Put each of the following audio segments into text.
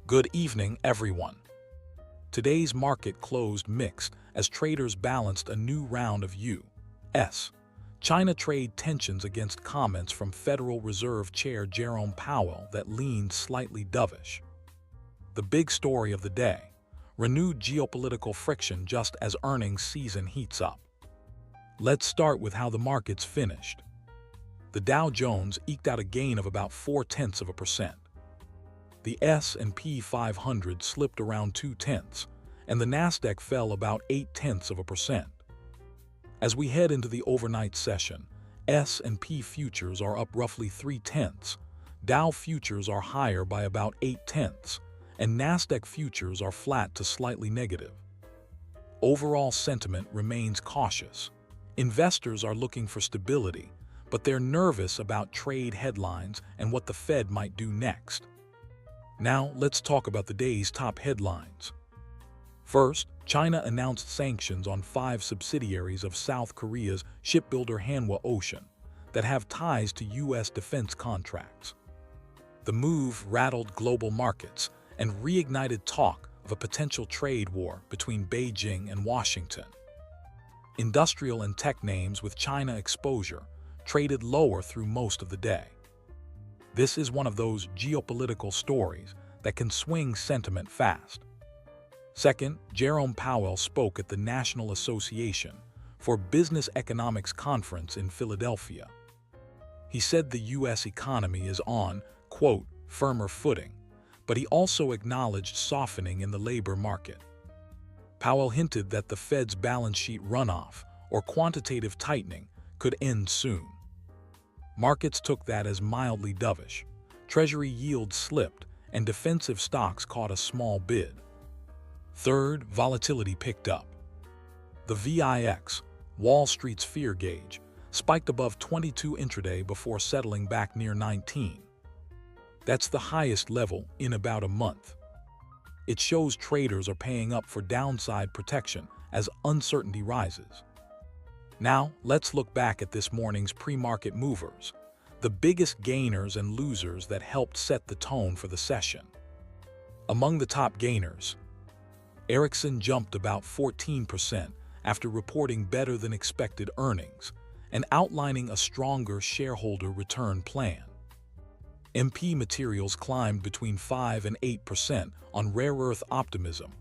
Good evening, everyone. Today's market closed mixed as traders balanced a new round of U.S. China trade tensions against comments from Federal Reserve Chair Jerome Powell that leaned slightly dovish. The big story of the day: renewed geopolitical friction just as earnings season heats up. Let's start with how the markets finished. The Dow Jones eked out a gain of about 0.4%. The S&P 500 slipped around 0.2, and the Nasdaq fell about 0.8%. As we head into the overnight session, S&P futures are up roughly 0.3, Dow futures are higher by about 0.8, and Nasdaq futures are flat to slightly negative. Overall sentiment remains cautious. Investors are looking for stability, but they're nervous about trade headlines and what the Fed might do next. Now, let's talk about the day's top headlines. First, China announced sanctions on 5 subsidiaries of South Korea's shipbuilder Hanwha Ocean that have ties to U.S. defense contracts. The move rattled global markets and reignited talk of a potential trade war between Beijing and Washington. Industrial and tech names with China exposure traded lower through most of the day. This is one of those geopolitical stories that can swing sentiment fast. Second, Jerome Powell spoke at the National Association for Business Economics Conference in Philadelphia. He said the U.S. economy is on, quote, firmer footing, but he also acknowledged softening in the labor market. Powell hinted that the Fed's balance sheet runoff, or quantitative tightening, could end soon. Markets took that as mildly dovish. Treasury yields slipped, and defensive stocks caught a small bid. Third, volatility picked up. The VIX, Wall Street's fear gauge, spiked above 22 intraday before settling back near 19. That's the highest level in about a month. It shows traders are paying up for downside protection as uncertainty rises. Now, let's look back at this morning's pre-market movers, the biggest gainers and losers that helped set the tone for the session. Among the top gainers, Ericsson jumped about 14% after reporting better than expected earnings and outlining a stronger shareholder return plan. MP Materials climbed between 5 and 8% on rare earth optimism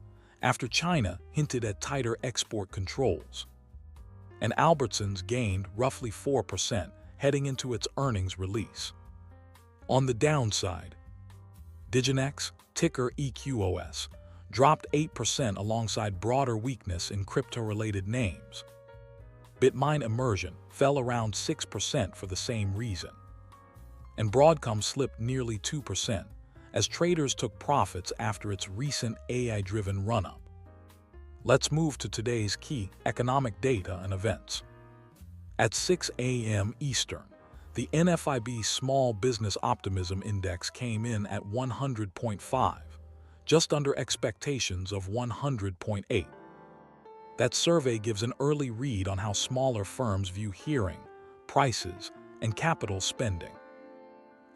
after China hinted at tighter export controls. And Albertsons gained roughly 4% heading into its earnings release. On the downside, Diginex, ticker EQOS, dropped 8% alongside broader weakness in crypto-related names. Bitmine Immersion fell around 6% for the same reason. And Broadcom slipped nearly 2% as traders took profits after its recent AI-driven run-up. Let's move to today's key economic data and events. At 6 a.m. Eastern, the NFIB Small Business Optimism Index came in at 100.5, just under expectations of 100.8. That survey gives an early read on how smaller firms view hiring, prices, and capital spending.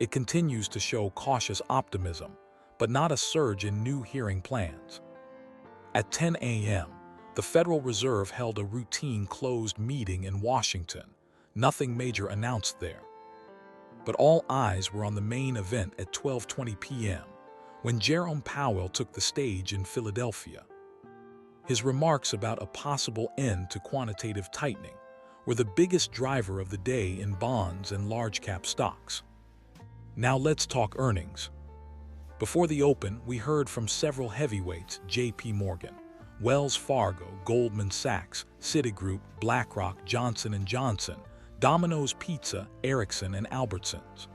It continues to show cautious optimism, but not a surge in new hiring plans. At 10 a.m., the Federal Reserve held a routine closed meeting in Washington. Nothing major announced there. But all eyes were on the main event at 12:20 p.m., when Jerome Powell took the stage in Philadelphia. His remarks about a possible end to quantitative tightening were the biggest driver of the day in bonds and large-cap stocks. Now let's talk earnings. Before the open, we heard from several heavyweights: J.P. Morgan, Wells Fargo, Goldman Sachs, Citigroup, BlackRock, Johnson & Johnson, Domino's Pizza, Ericsson, and Albertsons.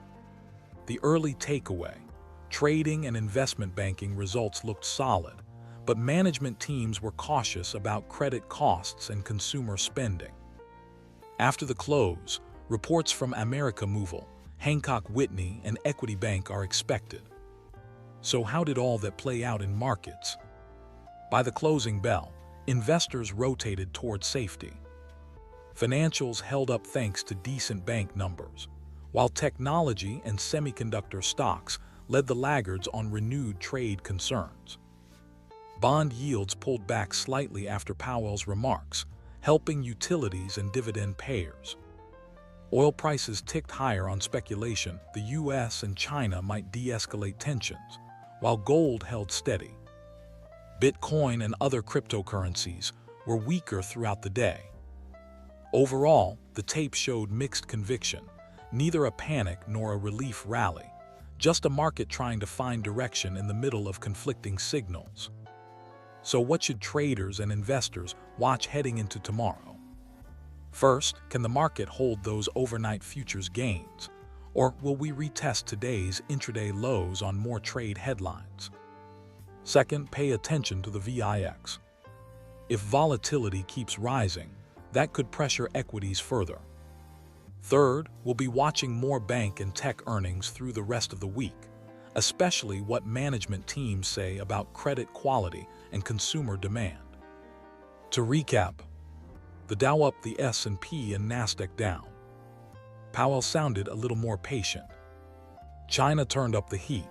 The early takeaway: trading and investment banking results looked solid, but management teams were cautious about credit costs and consumer spending. After the close, reports from America Movil, Hancock Whitney, and Equity Bank are expected. So how did all that play out in markets? By the closing bell, investors rotated toward safety. Financials held up thanks to decent bank numbers, while technology and semiconductor stocks led the laggards on renewed trade concerns. Bond yields pulled back slightly after Powell's remarks, helping utilities and dividend payers. Oil prices ticked higher on speculation the U.S. and China might de-escalate tensions, while gold held steady. Bitcoin and other cryptocurrencies were weaker throughout the day. Overall, the tape showed mixed conviction, neither a panic nor a relief rally, just a market trying to find direction in the middle of conflicting signals. So what should traders and investors watch heading into tomorrow? First, can the market hold those overnight futures gains, or will we retest today's intraday lows on more trade headlines? Second, pay attention to the VIX. If volatility keeps rising, that could pressure equities further. Third, we'll be watching more bank and tech earnings through the rest of the week, especially what management teams say about credit quality and consumer demand. To recap, the Dow up, the S&P and Nasdaq down. Powell sounded a little more patient. China turned up the heat,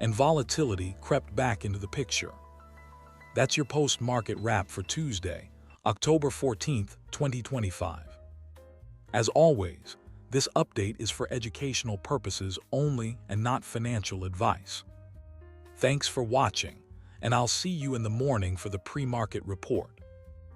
and volatility crept back into the picture. That's your post-market wrap for Tuesday, October 14th, 2025. As always, this update is for educational purposes only and not financial advice. Thanks for watching, and I'll see you in the morning for the pre-market report.